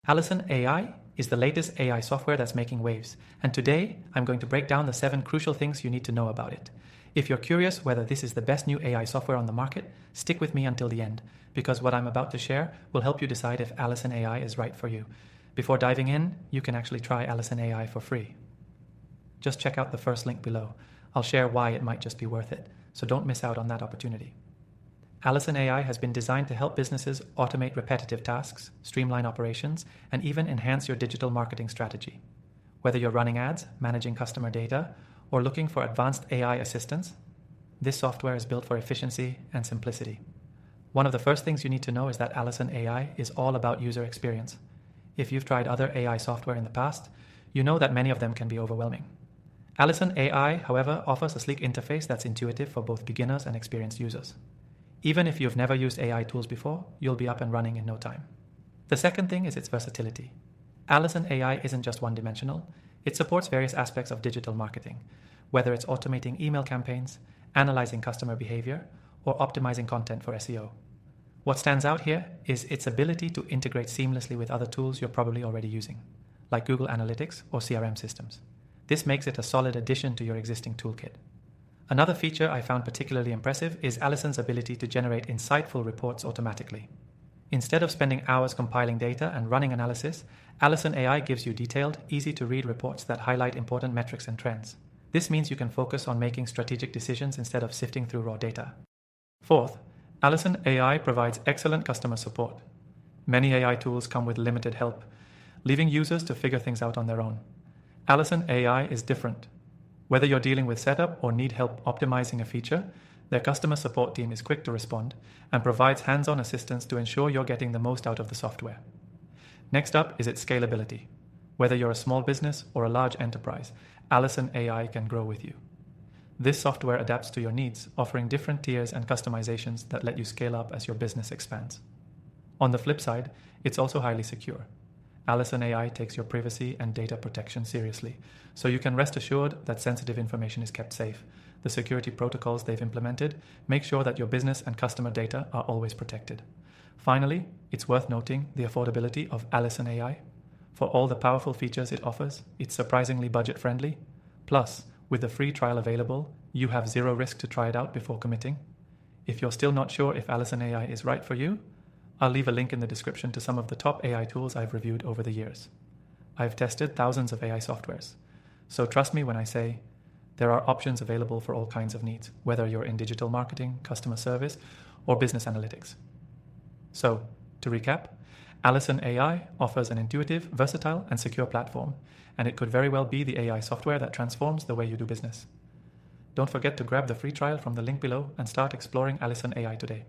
Allyson AI is the latest AI software that's making waves, and today I'm going to break down the 7 crucial things you need to know about it. If you're curious whether this is the best new AI software on the market, stick with me until the end, because what I'm about to share will help you decide if Allyson AI is right for you. Before diving in, you can actually try Allyson AI for free. Just check out the first link below. I'll share why it might just be worth it, so don't miss out on that opportunity. Allyson AI has been designed to help businesses automate repetitive tasks, streamline operations, and even enhance your digital marketing strategy. Whether you're running ads, managing customer data, or looking for advanced AI assistance, this software is built for efficiency and simplicity. One of the first things you need to know is that Allyson AI is all about user experience. If you've tried other AI software in the past, you know that many of them can be overwhelming. Allyson AI, however, offers a sleek interface that's intuitive for both beginners and experienced users. Even if you've never used AI tools before, you'll be up and running in no time. The second thing is its versatility. Allyson AI isn't just one-dimensional. It supports various aspects of digital marketing, whether it's automating email campaigns, analyzing customer behavior, or optimizing content for SEO. What stands out here is its ability to integrate seamlessly with other tools you're probably already using, like Google Analytics or CRM systems. This makes it a solid addition to your existing toolkit. Another feature I found particularly impressive is Allyson's ability to generate insightful reports automatically. Instead of spending hours compiling data and running analysis, Allyson AI gives you detailed, easy-to-read reports that highlight important metrics and trends. This means you can focus on making strategic decisions instead of sifting through raw data. Fourth, Allyson AI provides excellent customer support. Many AI tools come with limited help, leaving users to figure things out on their own. Allyson AI is different. Whether you're dealing with setup or need help optimizing a feature, their customer support team is quick to respond and provides hands-on assistance to ensure you're getting the most out of the software. Next up is its scalability. Whether you're a small business or a large enterprise, Allyson AI can grow with you. This software adapts to your needs, offering different tiers and customizations that let you scale up as your business expands. On the flip side, it's also highly secure. Allyson AI takes your privacy and data protection seriously, so you can rest assured that sensitive information is kept safe. The security protocols they've implemented make sure that your business and customer data are always protected. Finally, it's worth noting the affordability of Allyson AI. For all the powerful features it offers, it's surprisingly budget-friendly. Plus, with the free trial available, you have zero risk to try it out before committing. If you're still not sure if Allyson AI is right for you, I'll leave a link in the description to some of the top AI tools I've reviewed over the years. I've tested thousands of AI softwares, so trust me when I say there are options available for all kinds of needs, whether you're in digital marketing, customer service, or business analytics. So, to recap, Allyson AI offers an intuitive, versatile, and secure platform, and it could very well be the AI software that transforms the way you do business. Don't forget to grab the free trial from the link below and start exploring Allyson AI today.